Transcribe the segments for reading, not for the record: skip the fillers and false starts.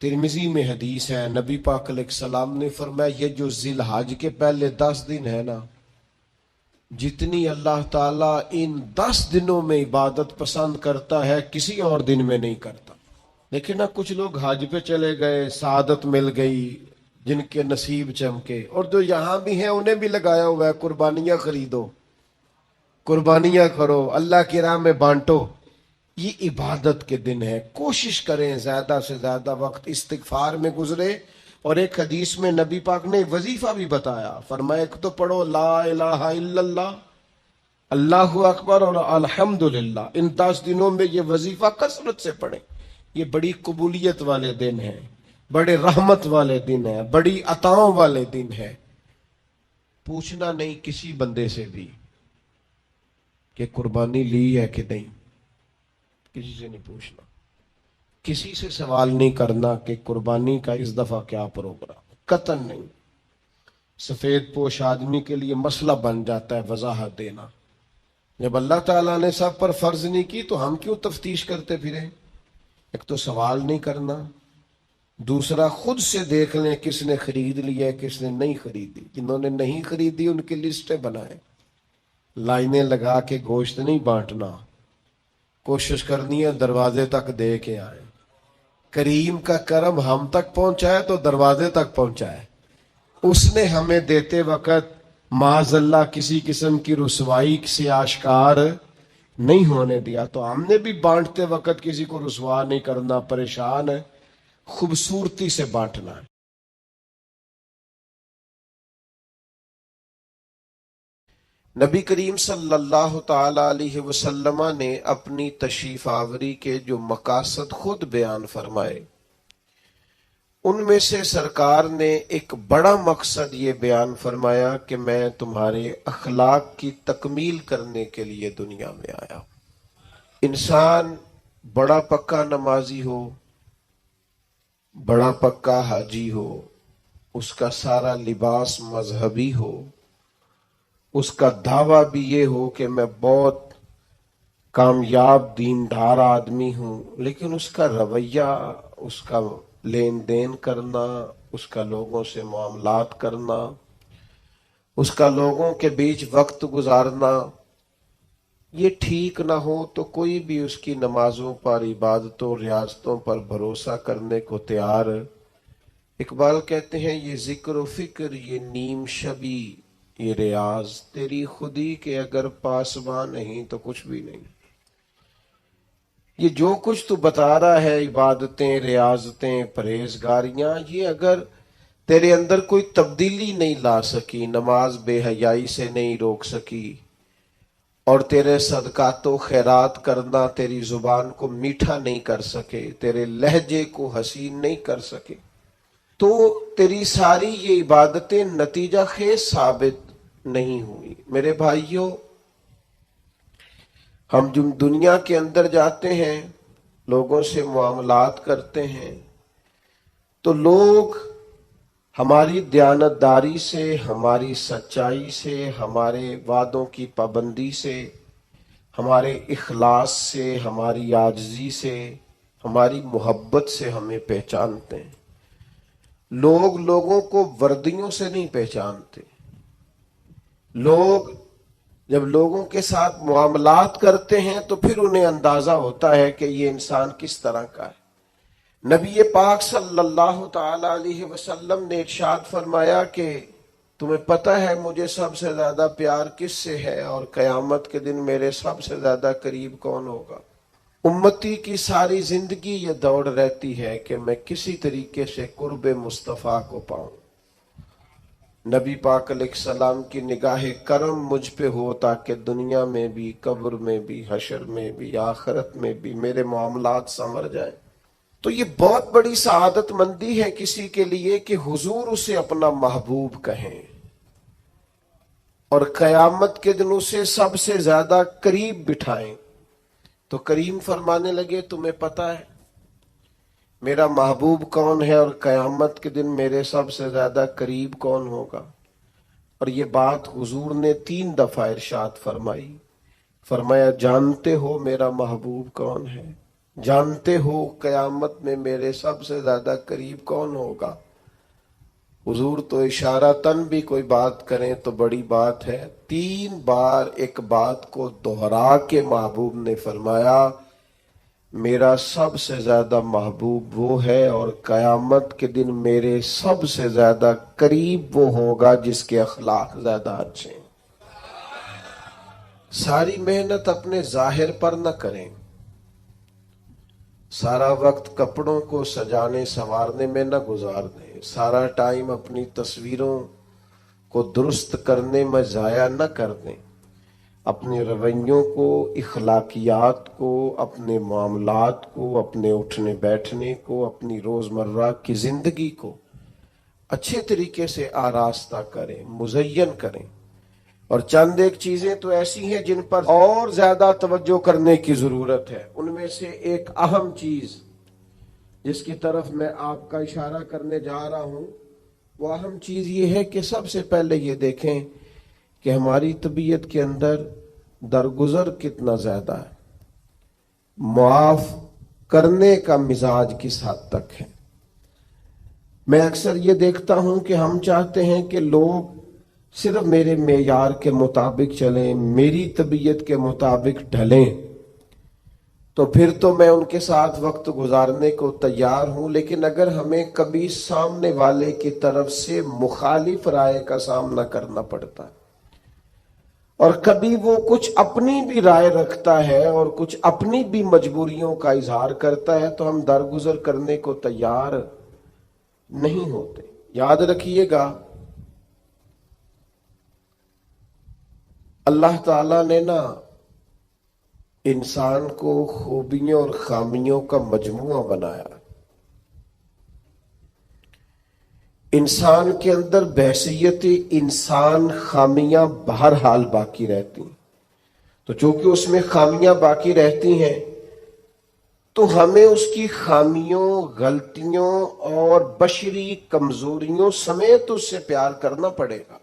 ترمذی میں حدیث ہے، نبی پاک علیہ السلام نے فرمایا یہ جو ذی الحج کے پہلے 10 دن ہے نا، جتنی اللہ تعالیٰ ان 10 دنوں میں عبادت پسند کرتا ہے کسی اور دن میں نہیں کرتا۔ لیکن نا کچھ لوگ حج پہ چلے گئے، سعادت مل گئی، جن کے نصیب چمکے، اور جو یہاں بھی ہیں انہیں بھی لگایا ہوا ہے قربانیاں خریدو، قربانیاں کرو، اللہ کی راہ میں بانٹو۔ یہ عبادت کے دن ہے، کوشش کریں زیادہ سے زیادہ وقت استغفار میں گزرے۔ اور ایک حدیث میں نبی پاک نے وظیفہ بھی بتایا، فرمایا ایک تو پڑھو لا الہ الا اللہ، اللہ اکبر اور الحمدللہ، ان 10 دنوں میں یہ وظیفہ کثرت سے پڑھیں۔ یہ بڑی قبولیت والے دن ہیں، بڑے رحمت والے دن ہیں، بڑی عطاؤں والے دن ہیں۔ پوچھنا نہیں کسی بندے سے بھی کہ قربانی لی ہے کہ نہیں، کسی سے نہیں پوچھنا، کسی سے سوال نہیں کرنا کہ قربانی کا اس دفعہ کیا پروگرام، قطعاً نہیں۔ سفید پوش آدمی کے لیے مسئلہ بن جاتا ہے وضاحت دینا۔ جب اللہ تعالیٰ نے سب پر فرض نہیں کی تو ہم کیوں تفتیش کرتے پھریں؟ ایک تو سوال نہیں کرنا، دوسرا خود سے دیکھ لیں کس نے خرید لیا ہے کس نے نہیں خریدی۔ جنہوں نے نہیں خریدی ان کی لسٹیں بنائیں، لائنیں لگا کے گوشت نہیں بانٹنا، کوشش کرنی ہے دروازے تک دے کے آئے۔ کریم کا کرم ہم تک پہنچائے تو دروازے تک پہنچائے، اس نے ہمیں دیتے وقت معاذ اللہ کسی قسم کی رسوائی سے آشکار نہیں ہونے دیا، تو ہم نے بھی بانٹتے وقت کسی کو رسوا نہیں کرنا، پریشان ہے، خوبصورتی سے بانٹنا ہے۔ نبی کریم صلی اللہ تعالی علیہ وسلم نے اپنی تشریف آوری کے جو مقاصد خود بیان فرمائے، ان میں سے سرکار نے ایک بڑا مقصد یہ بیان فرمایا کہ میں تمہارے اخلاق کی تکمیل کرنے کے لیے دنیا میں آیا۔ انسان بڑا پکا نمازی ہو، بڑا پکا حاجی ہو، اس کا سارا لباس مذہبی ہو، اس کا دعویٰ بھی یہ ہو کہ میں بہت کامیاب دیندار آدمی ہوں، لیکن اس کا رویہ، اس کا لین دین کرنا، اس کا لوگوں سے معاملات کرنا، اس کا لوگوں کے بیچ وقت گزارنا یہ ٹھیک نہ ہو تو کوئی بھی اس کی نمازوں پر، عبادتوں، ریاضتوں پر بھروسہ کرنے کو تیار۔ اقبال کہتے ہیں یہ ذکر و فکر، یہ نیم شبی، یہ ریاض تیری خودی کے اگر پاسباں نہیں تو کچھ بھی نہیں۔ یہ جو کچھ تو بتا رہا ہے، عبادتیں، ریاضتیں، پرہیزگاریاں، یہ اگر تیرے اندر کوئی تبدیلی نہیں لا سکی، نماز بے حیائی سے نہیں روک سکی، اور تیرے صدقات و خیرات کرنا تیری زبان کو میٹھا نہیں کر سکے، تیرے لہجے کو حسین نہیں کر سکے، تو تیری ساری یہ عبادتیں نتیجہ خیز ثابت نہیں ہوئی۔ میرے بھائیوں، ہم جب دنیا کے اندر جاتے ہیں، لوگوں سے معاملات کرتے ہیں، تو لوگ ہماری دیانتداری سے، ہماری سچائی سے، ہمارے وعدوں کی پابندی سے، ہمارے اخلاص سے، ہماری عاجزی سے، ہماری محبت سے ہمیں پہچانتے ہیں۔ لوگ لوگوں کو وردیوں سے نہیں پہچانتے۔ لوگ جب لوگوں کے ساتھ معاملات کرتے ہیں تو پھر انہیں اندازہ ہوتا ہے کہ یہ انسان کس طرح کا ہے۔ نبی پاک صلی اللہ تعالی علیہ وسلم نے ارشاد فرمایا کہ تمہیں پتہ ہے مجھے سب سے زیادہ پیار کس سے ہے، اور قیامت کے دن میرے سب سے زیادہ قریب کون ہوگا؟ امتی کی ساری زندگی یہ دوڑ رہتی ہے کہ میں کسی طریقے سے قرب مصطفیٰ کو پاؤں، نبی پاک علیہ السلام کی نگاہ کرم مجھ پہ ہو، تاکہ دنیا میں بھی، قبر میں بھی، حشر میں بھی، آخرت میں بھی میرے معاملات سنور جائیں۔ تو یہ بہت بڑی سعادت مندی ہے کسی کے لیے کہ حضور اسے اپنا محبوب کہیں، اور قیامت کے دن اسے سب سے زیادہ قریب بٹھائیں۔ تو کریم فرمانے لگے تمہیں پتہ ہے میرا محبوب کون ہے، اور قیامت کے دن میرے سب سے زیادہ قریب کون ہوگا؟ اور یہ بات حضور نے 3 دفعہ ارشاد فرمائی۔ فرمایا جانتے ہو میرا محبوب کون ہے؟ جانتے ہو قیامت میں میرے سب سے زیادہ قریب کون ہوگا؟ حضور تو اشارتاً بھی کوئی بات کریں تو بڑی بات ہے، 3 بار ایک بات کو دہرا کے محبوب نے فرمایا میرا سب سے زیادہ محبوب وہ ہے اور قیامت کے دن میرے سب سے زیادہ قریب وہ ہوگا جس کے اخلاق زیادہ اچھے ہیں۔ ساری محنت اپنے ظاہر پر نہ کریں، سارا وقت کپڑوں کو سجانے سنوارنے میں نہ گزار دیں، سارا ٹائم اپنی تصویروں کو درست کرنے میں ضائع نہ کر دیں، اپنے رویوں کو، اخلاقیات کو، اپنے معاملات کو، اپنے اٹھنے بیٹھنے کو، اپنی روزمرہ کی زندگی کو اچھے طریقے سے آراستہ کریں، مزین کریں۔ اور چند ایک چیزیں تو ایسی ہیں جن پر اور زیادہ توجہ کرنے کی ضرورت ہے، ان میں سے ایک اہم چیز جس کی طرف میں آپ کا اشارہ کرنے جا رہا ہوں، وہ اہم چیز یہ ہے کہ سب سے پہلے یہ دیکھیں کہ ہماری طبیعت کے اندر درگزر کتنا زیادہ ہے، معاف کرنے کا مزاج کس حد تک ہے۔ میں اکثر یہ دیکھتا ہوں کہ ہم چاہتے ہیں کہ لوگ صرف میرے معیار کے مطابق چلیں، میری طبیعت کے مطابق ڈھلیں، تو پھر تو میں ان کے ساتھ وقت گزارنے کو تیار ہوں، لیکن اگر ہمیں کبھی سامنے والے کی طرف سے مخالف رائے کا سامنا کرنا پڑتا ہے اور کبھی وہ کچھ اپنی بھی رائے رکھتا ہے اور کچھ اپنی بھی مجبوریوں کا اظہار کرتا ہے تو ہم درگزر کرنے کو تیار نہیں ہوتے۔ یاد رکھیے گا، اللہ تعالیٰ نے نا انسان کو خوبیوں اور خامیوں کا مجموعہ بنایا۔ انسان کے اندر بحیثیت انسان خامیاں بہرحال باقی رہتی ہیں، تو چونکہ اس میں خامیاں باقی رہتی ہیں تو ہمیں اس کی خامیوں، غلطیوں اور بشری کمزوریوں سمیت اس سے پیار کرنا پڑے گا۔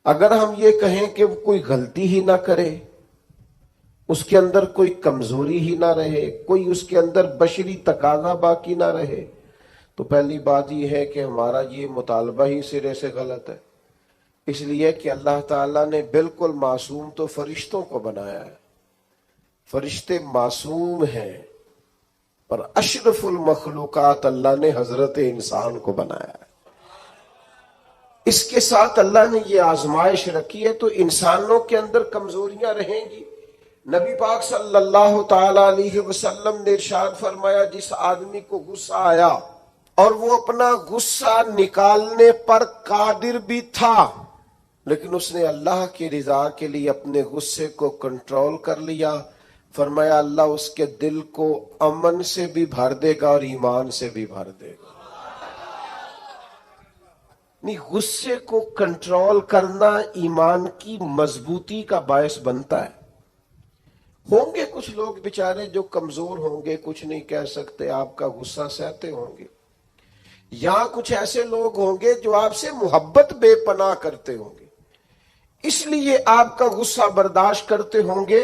اگر ہم یہ کہیں کہ وہ کوئی غلطی ہی نہ کرے، اس کے اندر کوئی کمزوری ہی نہ رہے، کوئی اس کے اندر بشری تقاضا باقی نہ رہے، تو پہلی بات یہ ہے کہ ہمارا یہ مطالبہ ہی سرے سے غلط ہے۔ اس لیے کہ اللہ تعالیٰ نے بالکل معصوم تو فرشتوں کو بنایا ہے، فرشتے معصوم ہیں، پر اشرف المخلوقات اللہ نے حضرت انسان کو بنایا ہے۔ اس کے ساتھ اللہ نے یہ آزمائش رکھی ہے، تو انسانوں کے اندر کمزوریاں رہیں گی۔ نبی پاک صلی اللہ تعالی علیہ وسلم نے ارشاد فرمایا، جس آدمی کو غصہ آیا اور وہ اپنا غصہ نکالنے پر قادر بھی تھا، لیکن اس نے اللہ کی رضا کے لیے اپنے غصے کو کنٹرول کر لیا، فرمایا اللہ اس کے دل کو امن سے بھی بھر دے گا اور ایمان سے بھی بھر دے گا۔ نہیں، غصے کو کنٹرول کرنا ایمان کی مضبوطی کا باعث بنتا ہے۔ ہوں گے کچھ لوگ بیچارے جو کمزور ہوں گے، کچھ نہیں کہہ سکتے، آپ کا غصہ سہتے ہوں گے، یا کچھ ایسے لوگ ہوں گے جو آپ سے محبت بے پناہ کرتے ہوں گے، اس لیے آپ کا غصہ برداشت کرتے ہوں گے،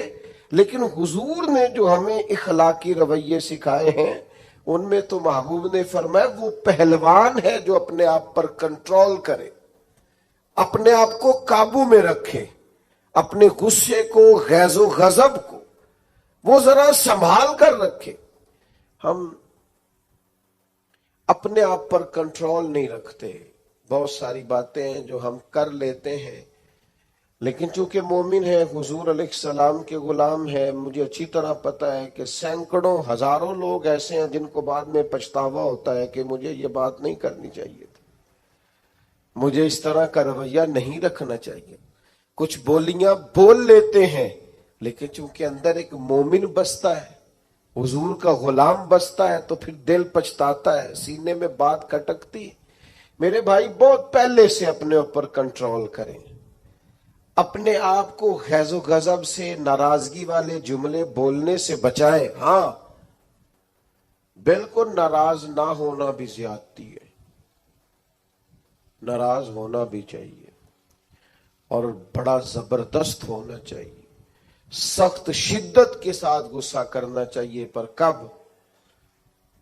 لیکن حضور نے جو ہمیں اخلاقی رویے سکھائے ہیں ان میں تو محبوب نے فرمایا وہ پہلوان ہے جو اپنے آپ پر کنٹرول کرے، اپنے آپ کو قابو میں رکھے، اپنے غصے کو، غیظ و غضب کو وہ ذرا سنبھال کر رکھے۔ ہم اپنے آپ پر کنٹرول نہیں رکھتے، بہت ساری باتیں ہیں جو ہم کر لیتے ہیں، لیکن چونکہ مومن ہے، حضور علیہ السلام کے غلام ہے، مجھے اچھی طرح پتا ہے کہ سینکڑوں ہزاروں لوگ ایسے ہیں جن کو بعد میں پچھتاوا ہوتا ہے کہ مجھے یہ بات نہیں کرنی چاہیے تھی، مجھے اس طرح کا رویہ نہیں رکھنا چاہیے۔ کچھ بولیاں بول لیتے ہیں، لیکن چونکہ اندر ایک مومن بستا ہے، حضور کا غلام بستا ہے، تو پھر دل پچھتاتا ہے، سینے میں بات کھٹکتی ہے۔ میرے بھائی بہت پہلے سے اپنے اوپر کنٹرول کریں، اپنے آپ کو غیظ و غضب سے، ناراضگی والے جملے بولنے سے بچائیں۔ ہاں، بالکل ناراض نہ ہونا بھی زیادتی ہے، ناراض ہونا بھی چاہیے اور بڑا زبردست ہونا چاہیے۔ سخت شدت کے ساتھ غصہ کرنا چاہیے، پر کب؟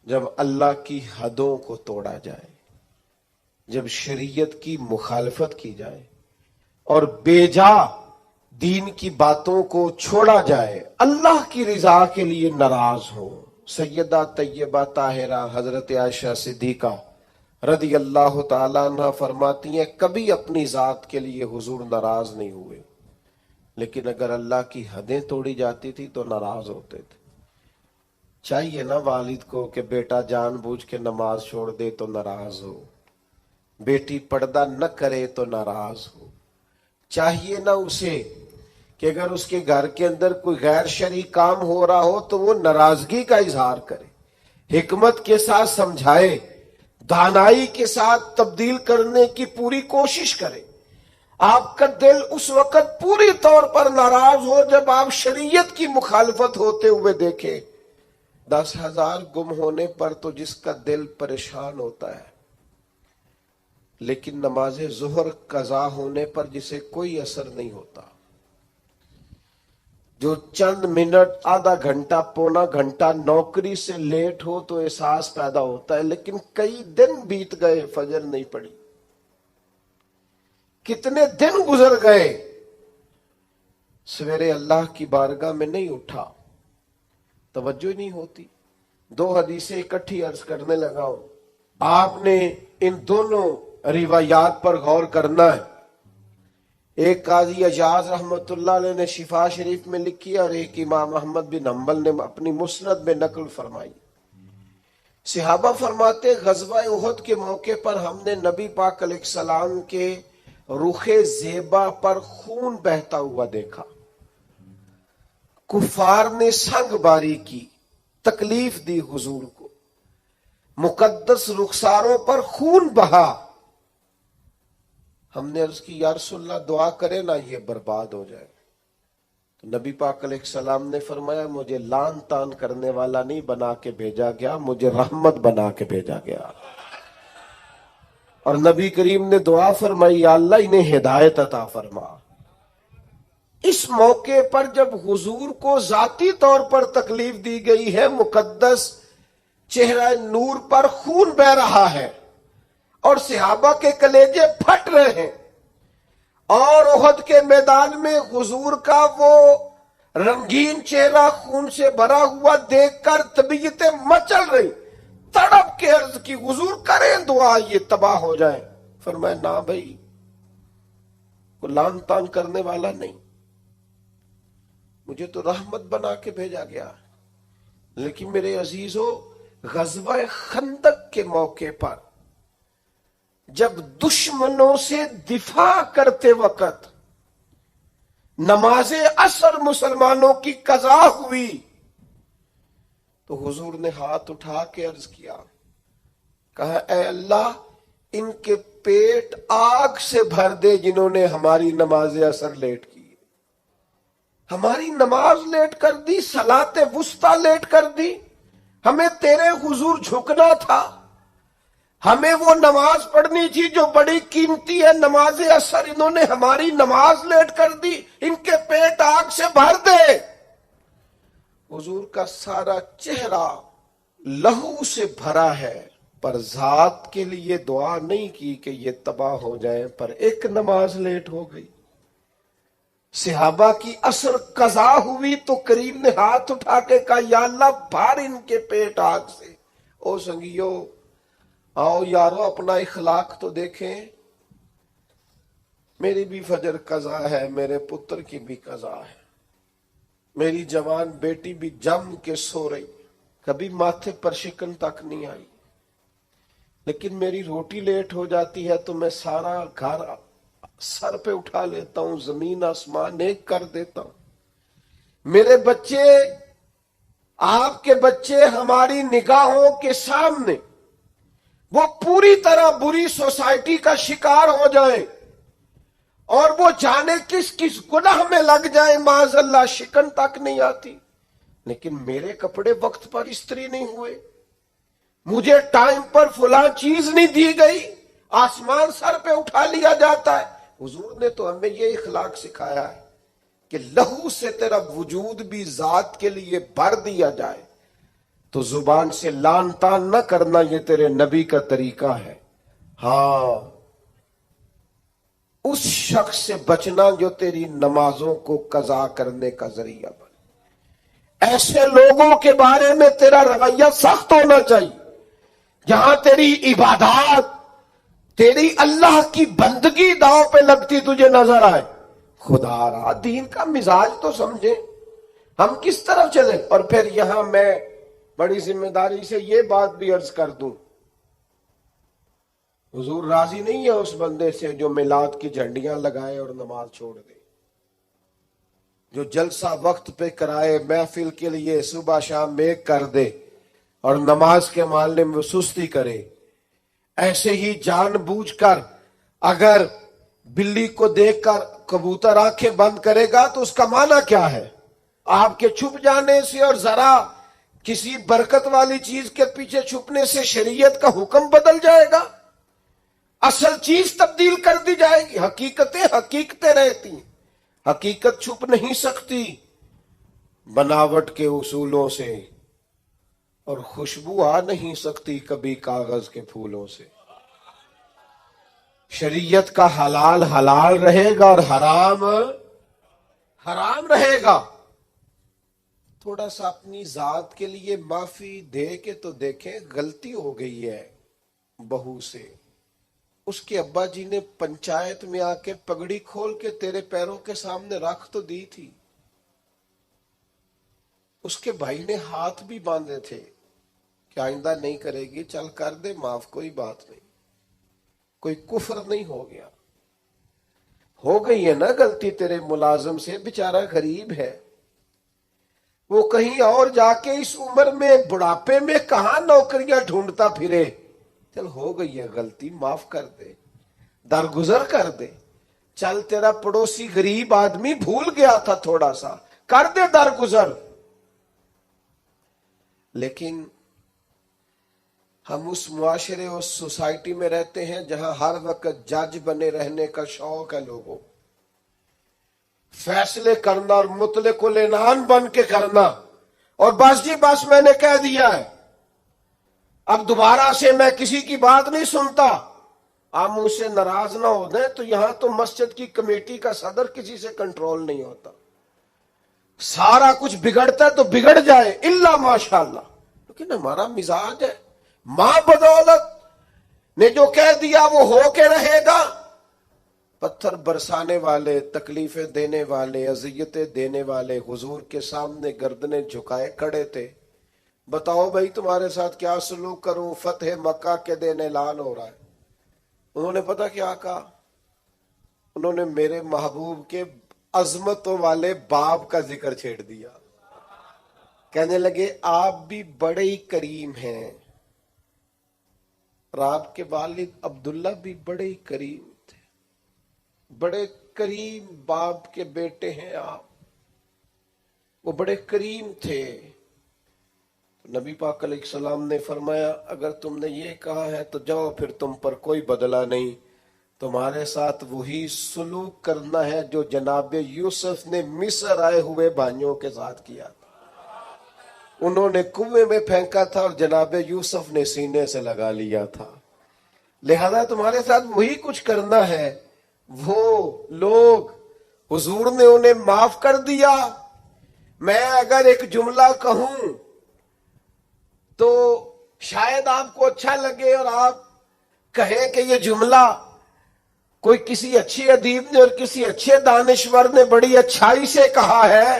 جب اللہ کی حدوں کو توڑا جائے، جب شریعت کی مخالفت کی جائے اور بیجا دین کی باتوں کو چھوڑا جائے، اللہ کی رضا کے لیے ناراض ہو۔ سیدہ طیبہ طاہرہ حضرت عائشہ صدیقہ رضی اللہ تعالیٰ عنہ فرماتی ہیں کبھی اپنی ذات کے لیے حضور ناراض نہیں ہوئے، لیکن اگر اللہ کی حدیں توڑی جاتی تھی تو ناراض ہوتے تھے۔ چاہیے نا والد کو کہ بیٹا جان بوجھ کے نماز چھوڑ دے تو ناراض ہو، بیٹی پردہ نہ کرے تو ناراض ہو۔ چاہیے نا اسے کہ اگر اس کے گھر کے اندر کوئی غیر شرعی کام ہو رہا ہو تو وہ ناراضگی کا اظہار کرے، حکمت کے ساتھ سمجھائے، دانائی کے ساتھ تبدیل کرنے کی پوری کوشش کرے۔ آپ کا دل اس وقت پوری طور پر ناراض ہو جب آپ شریعت کی مخالفت ہوتے ہوئے دیکھیں۔ 10,000 گم ہونے پر تو جس کا دل پریشان ہوتا ہے، لیکن نماز ظہر قضا ہونے پر جسے کوئی اثر نہیں ہوتا، جو چند منٹ، آدھا گھنٹہ، پونا گھنٹہ نوکری سے لیٹ ہو تو احساس پیدا ہوتا ہے، لیکن کئی دن بیت گئے فجر نہیں پڑی، کتنے دن گزر گئے سویرے اللہ کی بارگاہ میں نہیں اٹھا، توجہ ہی نہیں ہوتی۔ 2 حدیثیں اکٹھی عرض کرنے لگا ہوں، آپ نے ان دونوں روایات پر غور کرنا ہے۔ ایک قاضی اجاز رحمت اللہ علیہ نے شفا شریف میں لکھی اور ایک امام احمد بن حنبل نے اپنی مسند میں نقل فرمائی۔ صحابہ فرماتے غزوہ احد کے موقع پر ہم نے نبی پاک علیہ السلام کے رخ زیبا پر خون بہتا ہوا دیکھا، کفار نے سنگ باری کی، تکلیف دی حضور کو، مقدس رخساروں پر خون بہا۔ ہم نے عرض کی یا رسول اللہ دعا کرے نا یہ برباد ہو جائے، تو نبی پاک علیہ السلام نے فرمایا مجھے لان تان کرنے والا نہیں بنا کے بھیجا گیا، مجھے رحمت بنا کے بھیجا گیا۔ اور نبی کریم نے دعا فرمائی یا اللہ انہیں ہدایت عطا فرما۔ اس موقع پر جب حضور کو ذاتی طور پر تکلیف دی گئی ہے، مقدس چہرہ نور پر خون بہ رہا ہے اور صحابہ کے کلیجے پھٹ رہے ہیں، اور احد کے میدان میں حضور کا وہ رنگین چہرہ خون سے بھرا ہوا دیکھ کر طبیعتیں مچل رہی، تڑپ کے عرض کی حضور کریں دعا یہ تباہ ہو جائے۔ فرمایا نہ بھائی، کوئی لان تان کرنے والا نہیں، مجھے تو رحمت بنا کے بھیجا گیا۔ لیکن میرے عزیزو، غزوہ خندق کے موقع پر جب دشمنوں سے دفاع کرتے وقت نماز عصر مسلمانوں کی قضا ہوئی تو حضور نے ہاتھ اٹھا کے عرض کیا، کہا اے اللہ ان کے پیٹ آگ سے بھر دے جنہوں نے ہماری نماز عصر لیٹ کی، ہماری نماز لیٹ کر دی، صلاۃ وسطیٰ لیٹ کر دی۔ ہمیں تیرے حضور جھکنا تھا، ہمیں وہ نماز پڑھنی تھی جو بڑی قیمتی ہے، نماز عصر انہوں نے ہماری نماز لیٹ کر دی، ان کے پیٹ آگ سے بھر دے۔ حضور کا سارا چہرہ لہو سے بھرا ہے، پر ذات کے لیے دعا نہیں کی کہ یہ تباہ ہو جائے، پر ایک نماز لیٹ ہو گئی۔ صحابہ کی عصر قضا ہوئی تو کریم نے ہاتھ اٹھا کے کہا یا اللہ بھر ان کے پیٹ آگ سے۔ او سنگیو، آؤ یارو اپنا اخلاق تو دیکھیں، میری بھی فجر قضا ہے، میرے پتر کی بھی قضا ہے، میری جوان بیٹی بھی جم کے سو رہی، کبھی ماتھے پر شکن تک نہیں آئی، لیکن میری روٹی لیٹ ہو جاتی ہے تو میں سارا گھر سر پہ اٹھا لیتا ہوں، زمین آسمان ایک کر دیتا ہوں۔ میرے بچے، آپ کے بچے ہماری نگاہوں کے سامنے وہ پوری طرح بری سوسائٹی کا شکار ہو جائیں اور وہ جانے کس کس گناہ میں لگ جائیں، معاذ اللہ شکن تک نہیں آتی، لیکن میرے کپڑے وقت پر استری نہیں ہوئے، مجھے ٹائم پر فلاں چیز نہیں دی گئی، آسمان سر پہ اٹھا لیا جاتا ہے۔ حضور نے تو ہمیں یہ اخلاق سکھایا ہے کہ لہو سے تیرا وجود بھی ذات کے لیے بھر دیا جائے تو زبان سے لان تان نہ کرنا، یہ تیرے نبی کا طریقہ ہے۔ ہاں، اس شخص سے بچنا جو تیری نمازوں کو قضا کرنے کا ذریعہ بنے۔ ایسے لوگوں کے بارے میں تیرا رویہ سخت ہونا چاہیے، جہاں تیری عبادات، تیری اللہ کی بندگی داؤ پہ لگتی تجھے نظر آئے۔ خدا را، دین کا مزاج تو سمجھے، ہم کس طرف چلیں۔ اور پھر یہاں میں بڑی ذمہ داری سے یہ بات بھی عرض کر دوں، حضور راضی نہیں ہے اس بندے سے جو میلاد کی جھنڈیاں لگائے اور نماز چھوڑ دے، جو جلسہ وقت پہ کرائے، محفل کے لیے صبح شام میک کر دے اور نماز کے معاملے میں سستی کرے۔ ایسے ہی جان بوجھ کر اگر بلی کو دیکھ کر کبوتر آنکھیں بند کرے گا تو اس کا معنی کیا ہے؟ آپ کے چھپ جانے سے اور ذرا کسی برکت والی چیز کے پیچھے چھپنے سے شریعت کا حکم بدل جائے گا؟ اصل چیز تبدیل کر دی جائے گی۔ حقیقتیں رہتی ہیں، حقیقت چھپ نہیں سکتی بناوٹ کے اصولوں سے، اور خوشبو آ نہیں سکتی کبھی کاغذ کے پھولوں سے۔ شریعت کا حلال حلال رہے گا اور حرام حرام رہے گا۔ تھوڑا سا اپنی ذات کے لیے معافی دے کے تو دیکھیں، غلطی ہو گئی ہے بہو سے، اس کے ابا جی نے پنچایت میں آ کے پگڑی کھول کے تیرے پیروں کے سامنے رکھ تو دی تھی، اس کے بھائی نے ہاتھ بھی باندھے تھے کہ آئندہ نہیں کرے گی، چل کر دے معاف، کوئی بات نہیں، کوئی کفر نہیں ہو گیا۔ ہو گئی ہے نا غلطی تیرے ملازم سے، بیچارہ غریب ہے، وہ کہیں اور جا کے اس عمر میں بڑھاپے میں کہاں نوکریاں ڈھونڈتا پھرے۔ چل ہو گئی ہے غلطی، معاف کر دے، درگزر کر دے۔ چل تیرا پڑوسی غریب آدمی بھول گیا تھا، تھوڑا سا کر دے درگزر۔ لیکن ہم اس معاشرے، اس سوسائٹی میں رہتے ہیں جہاں ہر وقت جج بنے رہنے کا شوق ہے لوگوں، فیصلے کرنا اور مطلق العنان بن کے کرنا، اور بس جی بس میں نے کہہ دیا ہے، اب دوبارہ سے میں کسی کی بات نہیں سنتا۔ آپ مجھ سے ناراض نہ ہو دیں تو یہاں تو مسجد کی کمیٹی کا صدر کسی سے کنٹرول نہیں ہوتا، سارا کچھ بگڑتا ہے تو بگڑ جائے الا ماشاءاللہ، لیکن ہمارا مزاج ہے ماں بدولت نے جو کہہ دیا وہ ہو کے رہے گا۔ پتھر برسانے والے، تکلیفیں دینے والے، اذیتیں دینے والے حضور کے سامنے گردنیں جھکائے کھڑے تھے، بتاؤ بھائی تمہارے ساتھ کیا سلوک کروں؟ فتح مکہ کے دن اعلان ہو رہا ہے، انہوں نے پتہ کیا کہا؟ انہوں نے میرے محبوب کے عظمتوں والے باپ کا ذکر چھیڑ دیا، کہنے لگے آپ بھی بڑے ہی کریم ہیں، اور آپ کے والد عبداللہ بھی بڑے ہی کریم تھے، بڑے کریم باپ کے بیٹے ہیں آپ، وہ بڑے کریم تھے۔ نبی پاک علیہ السلام نے فرمایا اگر تم نے یہ کہا ہے تو جاؤ، پھر تم پر کوئی بدلہ نہیں، تمہارے ساتھ وہی سلوک کرنا ہے جو جناب یوسف نے مصر آئے ہوئے بھائیوں کے ساتھ کیا تھا۔ انہوں نے کنویں میں پھینکا تھا اور جناب یوسف نے سینے سے لگا لیا تھا، لہذا تمہارے ساتھ وہی کچھ کرنا ہے۔ وہ لوگ، حضور نے انہیں معاف کر دیا۔ میں اگر ایک جملہ کہوں تو شاید آپ کو اچھا لگے اور آپ کہیں کہ یہ جملہ کوئی کسی اچھی ادیب نے اور کسی اچھے دانشور نے بڑی اچھائی سے کہا ہے۔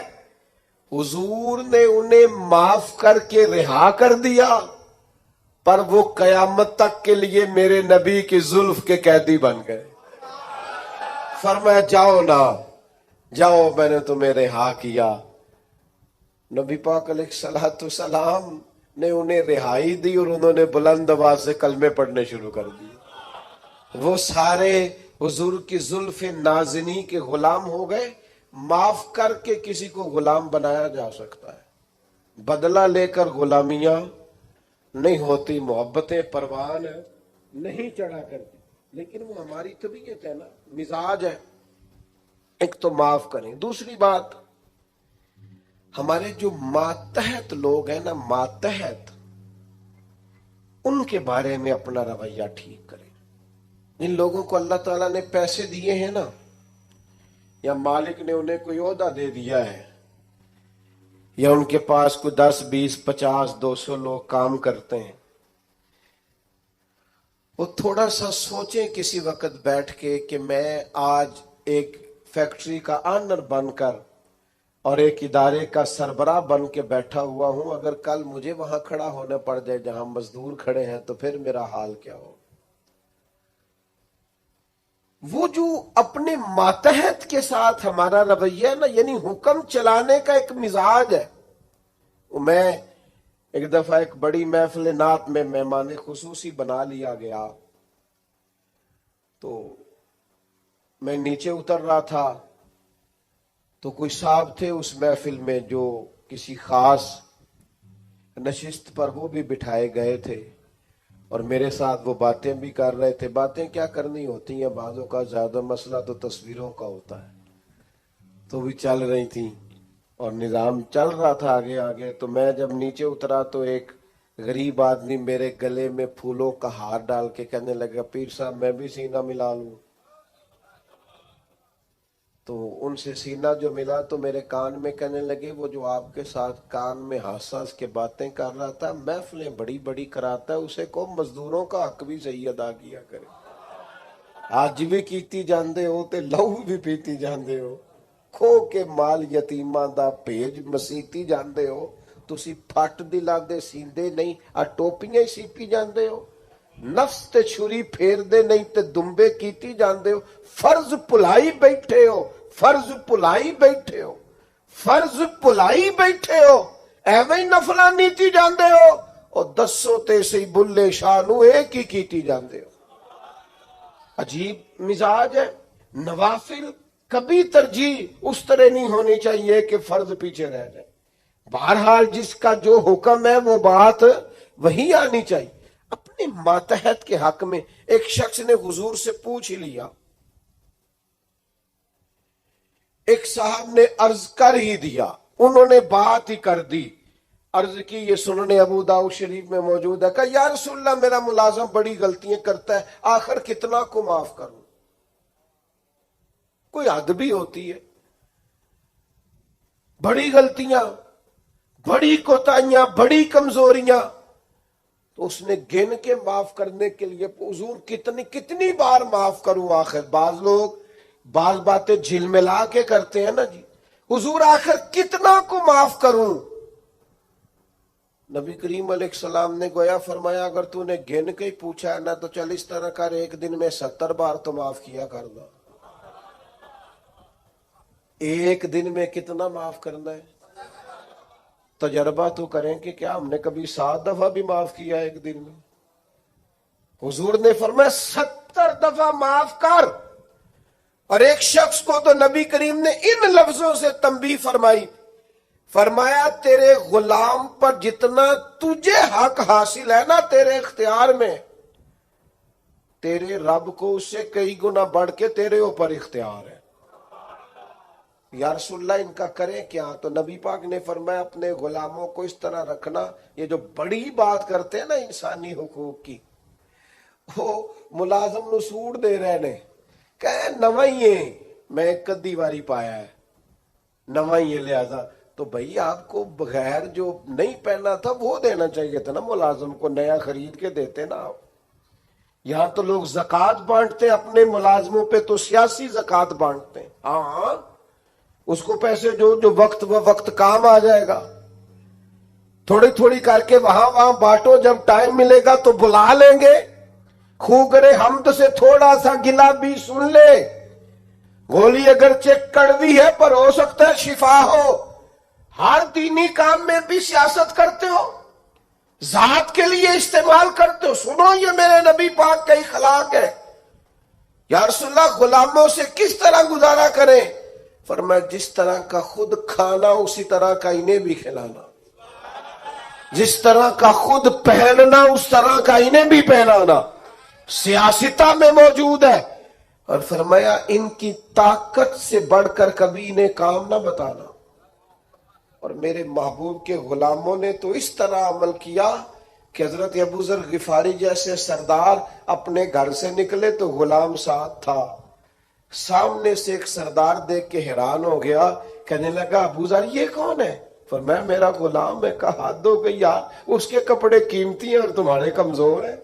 حضور نے انہیں معاف کر کے رہا کر دیا، پر وہ قیامت تک کے لیے میرے نبی کی زلف کے قیدی بن گئے۔ فرمایا جاؤ نا، جاؤ، میں نے تمہیں رہا کیا۔ نبی پاک علیہ الصلوۃ والسلام نے انہیں رہائی دی اور انہوں نے بلند آواز سے کلمے پڑھنے شروع کر دیے۔ وہ سارے حضور کی زلف نازنی کے غلام ہو گئے۔ معاف کر کے کسی کو غلام بنایا جا سکتا ہے، بدلہ لے کر غلامیاں نہیں ہوتی، محبتیں پروان نہیں چڑھا کرتی، لیکن وہ ہماری طبیعت ہے نا، مزاج ہے۔ ایک تو معاف کریں. دوسری بات، ہمارے جو ماتحت لوگ ہیں نا، ماتحت، ان کے بارے میں اپنا رویہ ٹھیک کریں. جن لوگوں کو اللہ تعالیٰ نے پیسے دیے ہیں نا، یا مالک نے انہیں کوئی عہدہ دے دیا ہے، یا ان کے پاس کوئی 10 20 50 200 لوگ کام کرتے ہیں، وہ تھوڑا سا سوچیں کسی وقت بیٹھ کے کہ میں آج ایک فیکٹری کا آنر بن کر اور ایک ادارے کا سربراہ بن کے بیٹھا ہوا ہوں، اگر کل مجھے وہاں کھڑا ہونا پڑ جائے جہاں مزدور کھڑے ہیں تو پھر میرا حال کیا ہو. وہ جو اپنے ماتحت کے ساتھ ہمارا رویہ ہے نا، یعنی حکم چلانے کا ایک مزاج ہے. میں ایک دفعہ ایک بڑی محفل نعت میں مہمان خصوصی بنا لیا گیا، تو میں نیچے اتر رہا تھا تو کوئی صاحب تھے اس محفل میں جو کسی خاص نشست پر وہ بھی بٹھائے گئے تھے، اور میرے ساتھ وہ باتیں بھی کر رہے تھے. باتیں کیا کرنی ہوتی ہیں، بعضوں کا زیادہ مسئلہ تو تصویروں کا ہوتا ہے، تو بھی چل رہی تھیں اور نظام چل رہا تھا آگے آگے. تو میں جب نیچے اترا تو ایک غریب آدمی میرے گلے میں پھولوں کا ہار ڈال کے کہنے لگا، پیر صاحب میں بھی سینہ ملا لوں. تو ان سے سینہ جو ملا تو میرے کان میں کہنے لگے، وہ جو آپ کے ساتھ کان میں ہنس ہنس کے باتیں کر رہا تھا، محفلیں بڑی بڑی کراتا ہے، اسے کو مزدوروں کا حق بھی صحیح ادا کیا کرے. آج بھی کیتی جاندے ہو تے لہو بھی پیتی جاندے ہو، کھو کے مال یتیماں دا بھیج مسیتی جاندے ہو، تسی پھٹ دلا دے سیندے نہیں، آ ٹوپیاں ہی سیپی جاندے ہو، نفس تے چھری پھیر دے نہیں تے دمبے کیتی جاندے ہو. فرض پلائی بیٹھے ہو، فرض پلائی بیٹھے ہو، فرض پلائی بیٹھے ہو، ایویں ہی نفلاں نیتی جاندے ہو، اور دسو تے سی بلے شاہ نو ایک ہی کیتی جاندے ہو. عجیب مزاج ہے. نوافل کبھی ترجیح اس طرح نہیں ہونی چاہیے کہ فرض پیچھے رہ جائے. بہرحال جس کا جو حکم ہے وہ بات وہی آنی چاہیے. اپنے ماتحت کے حق میں ایک شخص نے حضور سے پوچھ لیا، ایک صاحب نے عرض کر ہی دیا، انہوں نے بات ہی کر دی. عرض کی، یہ سنن ابو داؤد شریف میں موجود ہے، کہ یا رسول اللہ میرا ملازم بڑی غلطیاں کرتا ہے، آخر کتنا کو معاف کروں؟ کوئی حد بھی ہوتی ہے. بڑی غلطیاں، بڑی کوتاہیاں، بڑی کمزوریاں، تو اس نے گن کے معاف کرنے کے لیے، حضور کتنی بار معاف کروں آخر؟ بعض لوگ بعض باتیں جھلملا کے کرتے ہیں نا جی، حضور آخر کتنا کو معاف کروں؟ نبی کریم علیہ السلام نے گویا فرمایا، اگر تو نے گن کے ہی پوچھا ہے نا تو چل اس طرح کر، ایک دن میں 70 بار تو معاف کیا کرنا. ایک دن میں کتنا معاف کرنا ہے؟ تجربہ تو کریں کہ کیا ہم نے کبھی 7 دفعہ بھی معاف کیا ایک دن میں؟ حضور نے فرمایا 70 دفعہ معاف کر. اور ایک شخص کو تو نبی کریم نے ان لفظوں سے تنبیہ فرمائی، فرمایا تیرے غلام پر جتنا تجھے حق حاصل ہے نا تیرے اختیار میں، تیرے رب کو اس سے کئی گنا بڑھ کے تیرے اوپر اختیار ہے. یا رسول اللہ ان کا کریں کیا؟ تو نبی پاک نے فرمایا اپنے غلاموں کو اس طرح رکھنا، یہ جو بڑی بات کرتے ہیں نا انسانی حقوق کی، وہ ملازم نو سوٹ دے رہے نے، کہ نواں ہی ہے، میں ایک کدی واری پایا ہے، نواں ہی ہے، لہذا تو بھائی آپ کو بغیر جو نہیں پہنا تھا وہ دینا چاہیے تھا نا، ملازم کو نیا خرید کے دیتے نا آپ. یہاں تو لوگ زکوٰۃ بانٹتے ہیں اپنے ملازموں پہ، تو سیاسی زکوٰۃ بانٹتے ہیں. ہاں اس کو پیسے جو وقت کام آ جائے گا، تھوڑی تھوڑی کر کے وہاں بانٹو، جب ٹائم ملے گا تو بلا لیں گے. خوگرے حمد سے تھوڑا سا گلا بھی سن لے، گولی اگرچہ کڑوی ہے پر ہو سکتا ہے شفا ہو. ہر دینی کام میں بھی سیاست کرتے ہو، ذات کے لیے استعمال کرتے ہو. سنو یہ میرے نبی پاک کا اخلاق ہے. یا رسول اللہ غلاموں سے کس طرح گزارا کریں؟ فرمایا جس طرح کا خود کھانا اسی طرح کا انہیں بھی کھلانا، جس طرح کا خود پہننا اس طرح کا انہیں بھی پہنانا. سیاستہ میں موجود ہے، اور فرمایا ان کی طاقت سے بڑھ کر کبھی انہیں کام نہ بتانا. اور میرے محبوب کے غلاموں نے تو اس طرح عمل کیا کہ حضرت ابو ذر غفاری جیسے سردار اپنے گھر سے نکلے تو غلام ساتھ تھا. سامنے سے ایک سردار دیکھ کے حیران ہو گیا, کہنے لگا ابو ذر یہ کون ہے؟ فرمایا میرا غلام ہے. کہا حد ہو گئی یار, اس کے کپڑے قیمتی ہیں اور تمہارے کمزور ہیں,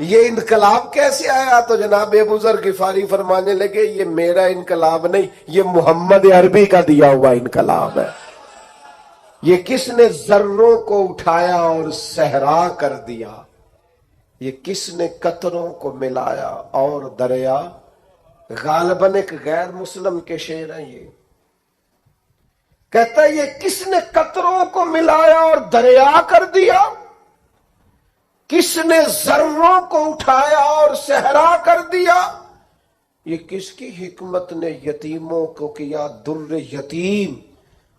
یہ انقلاب کیسے آیا؟ تو جناب ابو ذر غفاری فرمانے لگے یہ میرا انقلاب نہیں, یہ محمد عربی کا دیا ہوا انقلاب ہے. یہ کس نے ذروں کو اٹھایا اور صحرا کر دیا, یہ کس نے قطروں کو ملایا اور دریا. غالباً ایک غیر مسلم کے شعر ہیں یہ. کہتا ہے یہ کس نے قطروں کو ملایا اور دریا کر دیا, کس نے ذروں کو اٹھایا اور صحرا کر دیا, یہ کس کی حکمت نے یتیموں کو کیا در یتیم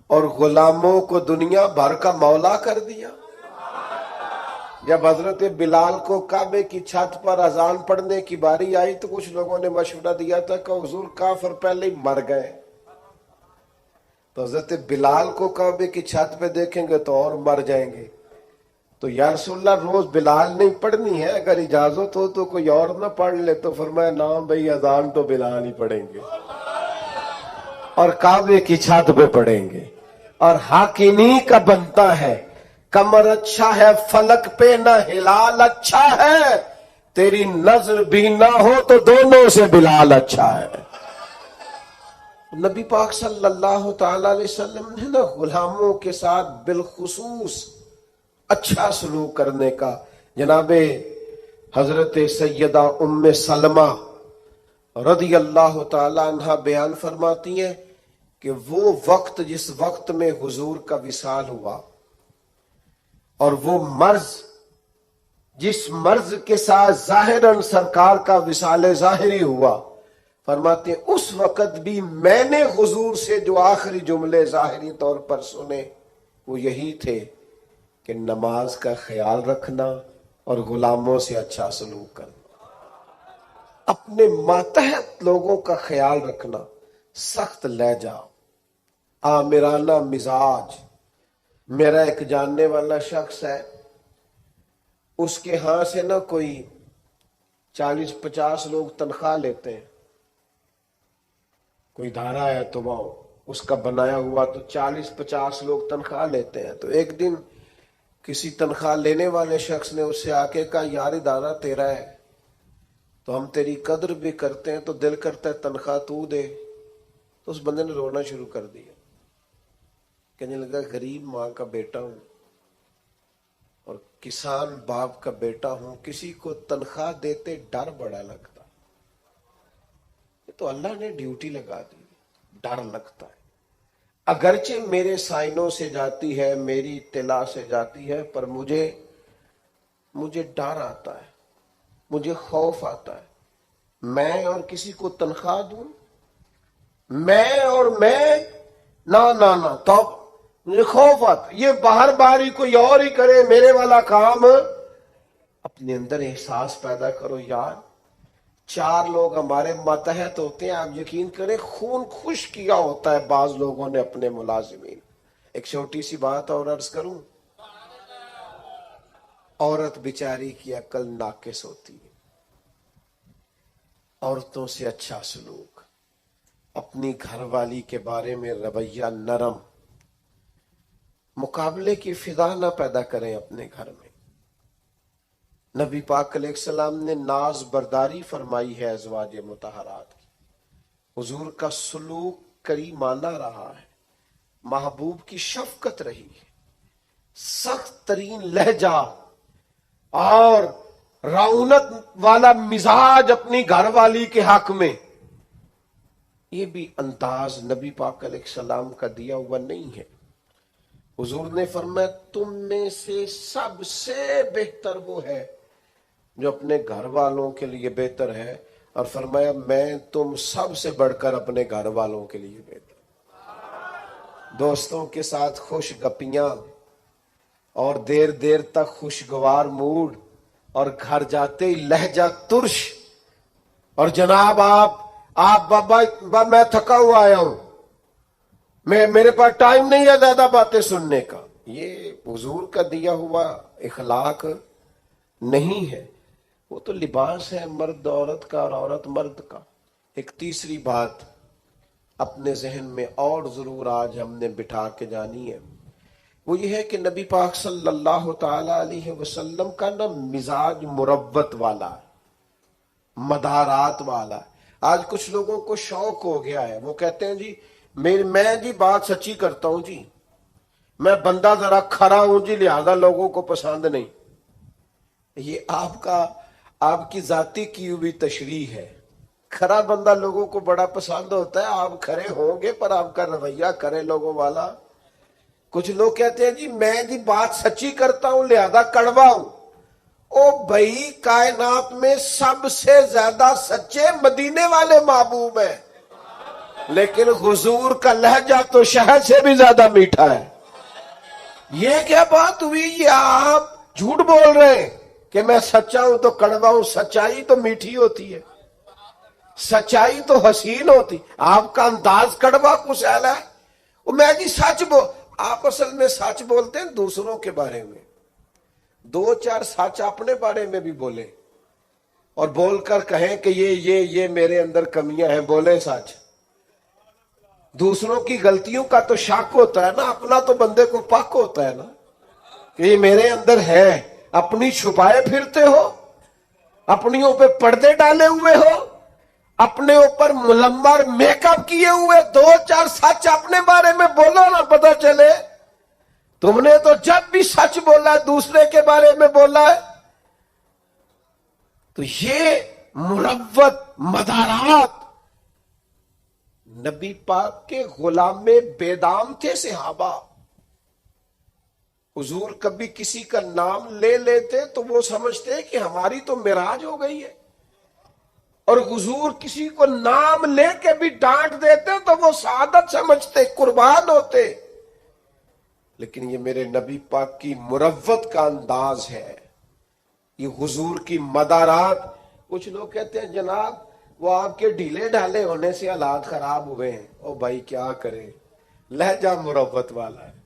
اور غلاموں کو دنیا بھر کا مولا کر دیا. جب حضرت بلال کو کعبے کی چھت پر اذان پڑھنے کی باری آئی تو کچھ لوگوں نے مشورہ دیا تھا کہ حضور کافر پہلے ہی مر گئے, تو حضرت بلال کو کعبے کی چھت پہ دیکھیں گے تو اور مر جائیں گے. تو یا رسول اللہ روز بلال نہیں پڑھنی ہے, اگر اجازت ہو تو کوئی اور نہ پڑھ لے. تو فرمایا نام بھائی اذان تو بلال ہی پڑھیں گے اور کعبے کی چھت پہ پڑھیں گے. اور حق انہی کا بنتا ہے, کمر اچھا ہے فلک پہ نہ ہلال اچھا ہے, تیری نظر بھی نہ ہو تو دونوں سے بلال اچھا ہے. نبی پاک صلی اللہ تعالی علیہ وسلم نے نا غلاموں کے ساتھ بالخصوص اچھا سلوک کرنے کا, جناب حضرت سیدہ ام سلمہ رضی اللہ تعالی عنہ بیان فرماتی ہیں کہ وہ وقت جس وقت میں حضور کا وصال ہوا اور وہ مرض جس مرض کے ساتھ ظاہراً سرکار کا وصال ظاہری ہوا, فرماتے ہیں اس وقت بھی میں نے حضور سے جو آخری جملے ظاہری طور پر سنے وہ یہی تھے کہ نماز کا خیال رکھنا اور غلاموں سے اچھا سلوک کرنا, اپنے ماتحت لوگوں کا خیال رکھنا, سخت لہجہ, آمرانہ مزاج. میرا ایک جاننے والا شخص ہے, اس کے ہاں سے نا کوئی 40-50 لوگ تنخواہ لیتے ہیں. کوئی ادارہ ہے تو وہ اس کا بنایا ہوا تو 40-50 لوگ تنخواہ لیتے ہیں. تو ایک دن کسی تنخواہ لینے والے شخص نے اس سے آ کے کہا یار ادارہ تیرا ہے تو ہم تیری قدر بھی کرتے ہیں, تو دل کرتا ہے تنخواہ تو دے. تو اس بندے نے رونا شروع کر دیا, کہنے لگا غریب ماں کا بیٹا ہوں اور کسان باپ کا بیٹا ہوں, کسی کو تنخواہ دیتے ڈر بڑا لگتا. یہ تو اللہ نے ڈیوٹی لگا دی, ڈر لگتا ہے. اگرچہ میرے سائنوں سے جاتی ہے, میری اطلاع سے جاتی ہے, پر مجھے ڈر آتا ہے, مجھے خوف آتا ہے. میں اور کسی کو تنخواہ دوں, میں نہ تو مجھے خوف آتا. یہ باہر باہر ہی کوئی اور ہی کرے, میرے والا کام. اپنے اندر احساس پیدا کرو یار 4 لوگ ہمارے ماتحت ہوتے ہیں, آپ یقین کریں خون خوش کیا ہوتا ہے بعض لوگوں نے اپنے ملازمین. ایک چھوٹی سی بات اور عرض کروں, عورت بیچاری کی عقل ناقص ہوتی ہے. عورتوں سے اچھا سلوک, اپنی گھر والی کے بارے میں رویہ نرم, مقابلے کی فضا نہ پیدا کریں اپنے گھر میں. نبی پاک علیہ السلام نے ناز برداری فرمائی ہے ازواج مطہرات کی. حضور کا سلوک کریمانہ رہا ہے, محبوب کی شفقت رہی ہے, سخت ترین لہجہ اور رعونت والا مزاج اپنی گھر والی کے حق میں. یہ بھی انداز نبی پاک علیہ السلام کا دیا ہوا نہیں ہے. حضور نے فرمایا تم میں سے سب سے بہتر وہ ہے جو اپنے گھر والوں کے لیے بہتر ہے, اور فرمایا میں تم سب سے بڑھ کر اپنے گھر والوں کے لیے بہتر. دوستوں کے ساتھ خوش گپیاں اور دیر دیر تک خوشگوار موڈ, اور گھر جاتے ہی لہجہ ترش, اور جناب آپ بابا میں تھکا ہوا آیا ہوں، میرے پاس ٹائم نہیں ہے زیادہ باتیں سننے کا، یہ حضور کا دیا ہوا اخلاق نہیں ہے۔ وہ تو لباس ہے مرد عورت کا اور عورت مرد کا۔ ایک تیسری بات اپنے ذہن میں اور ضرور آج ہم نے بٹھا کے جانی ہے، وہ یہ ہے کہ نبی پاک صلی اللہ تعالی علیہ وسلم کا نا مزاج مروت والا ہے، مدارات والا ہے۔ آج کچھ لوگوں کو شوق ہو گیا ہے، وہ کہتے ہیں جی میں جی بات سچی کرتا ہوں جی، میں بندہ ذرا کھرا ہوں جی لہذا لوگوں کو پسند نہیں۔ یہ آپ کی ذاتی کی ہوئی تشریح ہے۔ کھرا بندہ لوگوں کو بڑا پسند ہوتا ہے، آپ کھرے ہوں گے پر آپ کا رویہ کرے لوگوں والا۔ کچھ لوگ کہتے ہیں جی میں جی بات سچی کرتا ہوں لہذا کڑوا ہوں۔ او بھائی کائنات میں سب سے زیادہ سچے مدینے والے محبوب ہیں، لیکن حضور کا لہجہ تو شہد سے بھی زیادہ میٹھا ہے۔ یہ کیا بات ہوئی؟ یہ آپ جھوٹ بول رہے ہیں کہ میں سچا ہوں تو کڑوا ہوں۔ سچائی تو میٹھی ہوتی ہے، سچائی تو حسین ہوتی۔ آپ کا انداز کڑوا کسیلا ہے۔ میں جی سچ آپ اصل میں سچ بولتے ہیں دوسروں کے بارے میں، دو چار سچ اپنے بارے میں بھی بولیں اور بول کر کہیں کہ یہ میرے اندر کمیاں ہیں، بولیں سچ۔ دوسروں کی غلطیوں کا تو شک ہوتا ہے نا، اپنا تو بندے کو پاک ہوتا ہے نا کہ یہ میرے اندر ہے۔ اپنی چھپائے پھرتے ہو، اپنیوں پہ پردے ڈالے ہوئے ہو، اپنے اوپر ملمر میک اپ کیے ہوئے، دو چار سچ اپنے بارے میں بولو نا پتا چلے۔ تم نے تو جب بھی سچ بولا ہے دوسرے کے بارے میں بولا ہے۔ تو یہ مروت مدارات، نبی پاک کے غلام بے دام تھے صحابہ۔ حضور کبھی کسی کا نام لے لیتے تو وہ سمجھتے کہ ہماری تو معراج ہو گئی ہے، اور حضور کسی کو نام لے کے بھی ڈانٹ دیتے تو وہ سعادت سمجھتے، قربان ہوتے۔ لیکن یہ میرے نبی پاک کی مروت کا انداز ہے، یہ حضور کی مدارات۔ کچھ لوگ کہتے ہیں جناب وہ آپ کے ڈھیلے ڈھالے ہونے سے حالات خراب ہوئے ہیں۔ او بھائی کیا کرے، لہجہ مروت والا ہے،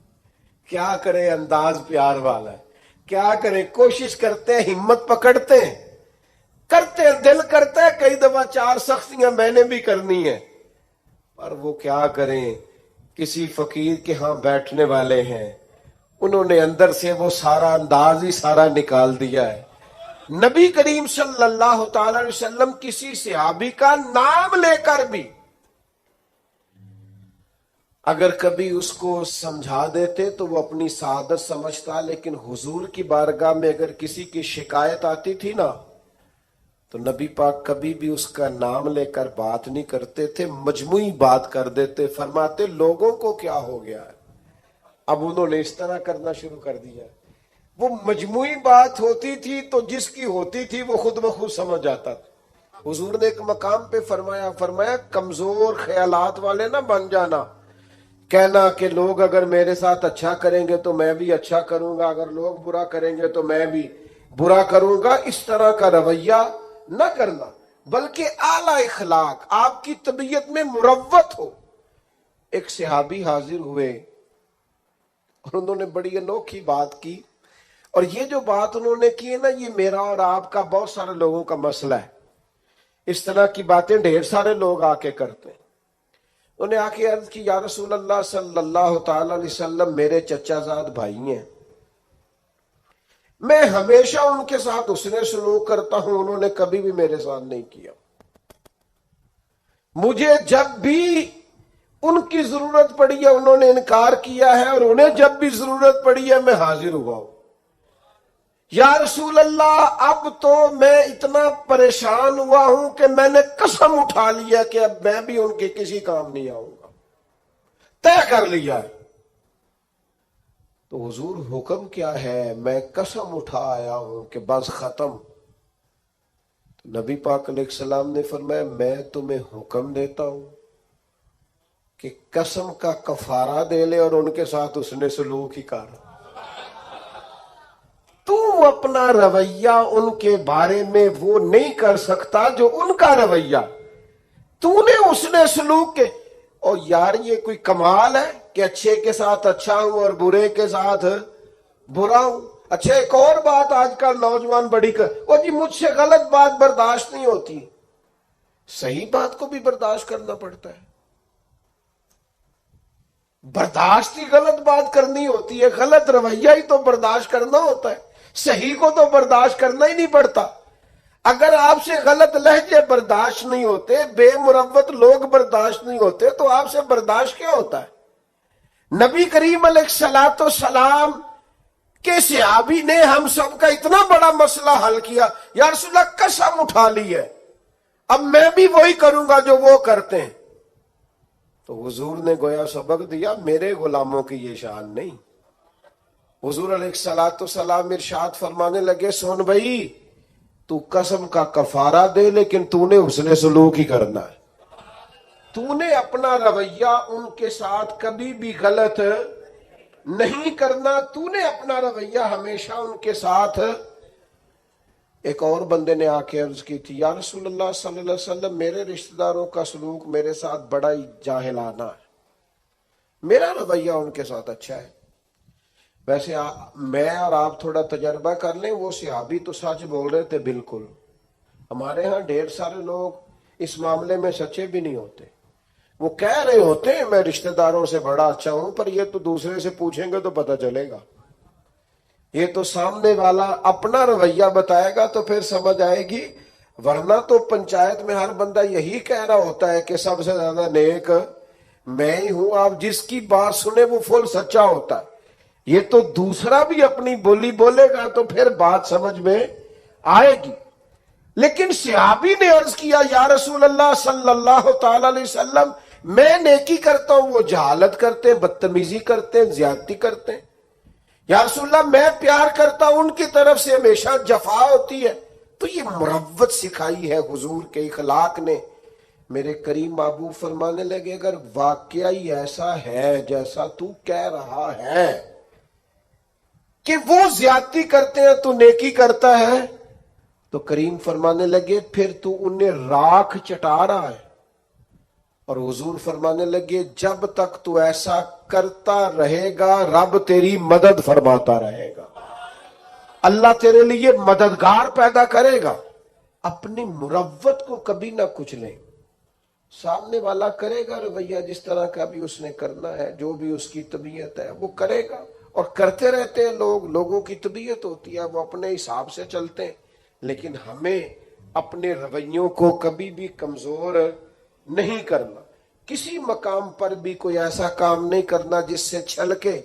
کیا کرے انداز پیار والا ہے، کیا کرے کوشش کرتے ہیں، ہمت پکڑتے ہیں، کرتے ہیں، دل کرتا ہے کئی دفعہ چار سختیاں میں نے بھی کرنی ہے، پر وہ کیا کریں، کسی فقیر کے ہاں بیٹھنے والے ہیں، انہوں نے اندر سے وہ سارا انداز ہی سارا نکال دیا ہے۔ نبی کریم صلی اللہ تعالی علیہ وسلم کسی صحابی کا نام لے کر بھی اگر کبھی اس کو سمجھا دیتے تو وہ اپنی سعادت سمجھتا، لیکن حضور کی بارگاہ میں اگر کسی کی شکایت آتی تھی نا تو نبی پاک کبھی بھی اس کا نام لے کر بات نہیں کرتے تھے، مجموعی بات کر دیتے، فرماتے لوگوں کو کیا ہو گیا ہے۔ اب انہوں نے اس طرح کرنا شروع کر دیا۔ وہ مجموعی بات ہوتی تھی تو جس کی ہوتی تھی وہ خود بخود سمجھ جاتا تھا۔ حضور نے ایک مقام پہ فرمایا کمزور خیالات والے نہ بن جانا، کہنا کہ لوگ اگر میرے ساتھ اچھا کریں گے تو میں بھی اچھا کروں گا، اگر لوگ برا کریں گے تو میں بھی برا کروں گا، اس طرح کا رویہ نہ کرنا، بلکہ اعلی اخلاق، آپ کی طبیعت میں مروت ہو۔ ایک صحابی حاضر ہوئے اور انہوں نے بڑی انوکھی بات کی، اور یہ جو بات انہوں نے کی ہے نا یہ میرا اور آپ کا بہت سارے لوگوں کا مسئلہ ہے۔ اس طرح کی باتیں ڈھیر سارے لوگ آ کے کرتے ہیں۔ انہوں نے آ کے عرض کی یا رسول اللہ صلی اللہ تعالی علیہ وسلم میرے چچا زاد بھائی ہیں، میں ہمیشہ ان کے ساتھ حسن سلوک کرتا ہوں، انہوں نے کبھی بھی میرے ساتھ نہیں کیا۔ مجھے جب بھی ان کی ضرورت پڑی ہے انہوں نے انکار کیا ہے، اور انہیں جب بھی ضرورت پڑی ہے میں حاضر ہوا ہوں۔ یا رسول اللہ اب تو میں اتنا پریشان ہوا ہوں کہ میں نے قسم اٹھا لیا کہ اب میں بھی ان کے کسی کام نہیں آؤں گا، طے کر لیا ہے۔ تو حضور حکم کیا ہے؟ میں قسم اٹھا آیا ہوں کہ بس ختم۔ تو نبی پاک علیہ السلام نے فرمایا میں تمہیں حکم دیتا ہوں کہ قسم کا کفارہ دے لے اور ان کے ساتھ اس نے سلوک ہی کر۔ تو اپنا رویہ ان کے بارے میں وہ نہیں کر سکتا جو ان کا رویہ. تو نے اس نے سلوک کے. اور یار یہ کوئی کمال ہے کہ اچھے کے ساتھ اچھا ہوں اور برے کے ساتھ برا ہوں. اچھا ایک اور بات آج کل نوجوان بڑی اور جی مجھ سے غلط بات برداشت نہیں ہوتی. صحیح بات کو بھی برداشت کرنا پڑتا ہے. برداشت ہی غلط بات کرنی ہوتی ہے, غلط رویہ ہی تو برداشت کرنا ہوتا ہے. صحیح کو تو برداشت کرنا ہی نہیں پڑتا. اگر آپ سے غلط لہجے برداشت نہیں ہوتے, بے مروت لوگ برداشت نہیں ہوتے, تو آپ سے برداشت کیا ہوتا ہے؟ نبی کریم علیہ الصلوۃ والسلام کے صحابی نے ہم سب کا اتنا بڑا مسئلہ حل کیا, یا رسول اللہ قسم اٹھا لی ہے اب میں بھی وہی کروں گا جو وہ کرتے ہیں. تو حضور نے گویا سبق دیا, میرے غلاموں کی یہ شان نہیں. حضور علیہ الصلوۃ والسلام ارشاد فرمانے لگے, سن بھائی تو قسم کا کفارہ دے, لیکن تو نے حسن سلوک ہی کرنا ہے. تو نے اپنا رویہ ان کے ساتھ کبھی بھی غلط نہیں کرنا. تو نے اپنا رویہ ہمیشہ ان کے ساتھ. ایک اور بندے نے آ کے عرض کی تھی, یا رسول اللہ صلی اللہ علیہ وسلم میرے رشتہ داروں کا سلوک میرے ساتھ بڑا ہی جاہلانہ ہے, میرا رویہ ان کے ساتھ اچھا ہے. ویسے میں اور آپ تھوڑا تجربہ کر لیں, وہ صحابی تو سچ بول رہے تھے بالکل. ہمارے ہاں ڈھیر سارے لوگ اس معاملے میں سچے بھی نہیں ہوتے. وہ کہہ رہے ہوتے ہیں میں رشتہ داروں سے بڑا اچھا ہوں, پر یہ تو دوسرے سے پوچھیں گے تو پتہ چلے گا. یہ تو سامنے والا اپنا رویہ بتائے گا تو پھر سمجھ آئے گی, ورنہ تو پنچایت میں ہر بندہ یہی کہہ رہا ہوتا ہے کہ سب سے زیادہ نیک میں ہی ہوں. آپ جس کی بات سنے وہ فل سچا ہوتا ہے. یہ تو دوسرا بھی اپنی بولی بولے گا تو پھر بات سمجھ میں آئے گی. لیکن صحابی نے عرض کیا, یا رسول اللہ صلی اللہ تعالی علیہ وسلم میں نیکی کرتا ہوں, وہ جہالت کرتے ہیں, بدتمیزی کرتے ہیں, زیادتی کرتے ہیں. یا رسول اللہ میں پیار کرتا ہوں, ان کی طرف سے ہمیشہ جفا ہوتی ہے. تو یہ مروت سکھائی ہے حضور کے اخلاق نے. میرے کریم محبوب فرمانے لگے, اگر واقعی ایسا ہے جیسا تو کہہ رہا ہے کہ وہ زیادتی کرتے ہیں تو نیکی کرتا ہے, تو کریم فرمانے لگے پھر تو انہیں راکھ چٹا رہا ہے. اور حضور فرمانے لگے جب تک تو ایسا کرتا رہے گا رب تیری مدد فرماتا رہے گا, اللہ تیرے لیے مددگار پیدا کرے گا. اپنی مروت کو کبھی نہ کچلیں. سامنے والا کرے گا رویہ جس طرح کا بھی اس نے کرنا ہے, جو بھی اس کی طبیعت ہے وہ کرے گا. اور کرتے رہتے ہیں لوگ, لوگوں کی طبیعت ہوتی ہے وہ اپنے حساب سے چلتے ہیں. لیکن ہمیں اپنے رویوں کو کبھی بھی کمزور نہیں کرنا. کسی مقام پر بھی کوئی ایسا کام نہیں کرنا جس سے چھلکے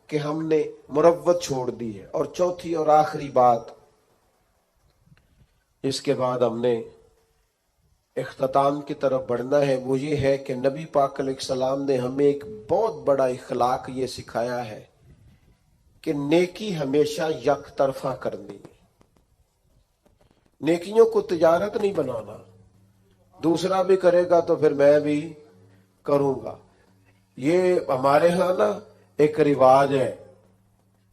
کہ ہم نے مروت چھوڑ دی ہے. اور چوتھی اور آخری بات, اس کے بعد ہم نے اختتام کی طرف بڑھنا ہے, وہ یہ ہے کہ نبی پاک علیہ السلام نے ہمیں ایک بہت بڑا اخلاق یہ سکھایا ہے کہ نیکی ہمیشہ یک طرفہ کرنی. نیکیوں کو تجارت نہیں بنانا, دوسرا بھی کرے گا تو پھر میں بھی کروں گا. یہ ہمارے ہاں نا ایک رواج ہے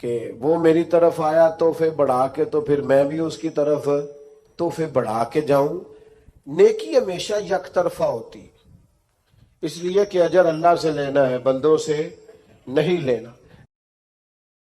کہ وہ میری طرف آیا تحفے بڑھا کے تو پھر میں بھی اس کی طرف تحفے بڑھا کے جاؤں. نیکی ہمیشہ یک طرفہ ہوتی, اس لیے کہ اجر اللہ سے لینا ہے, بندوں سے نہیں لینا.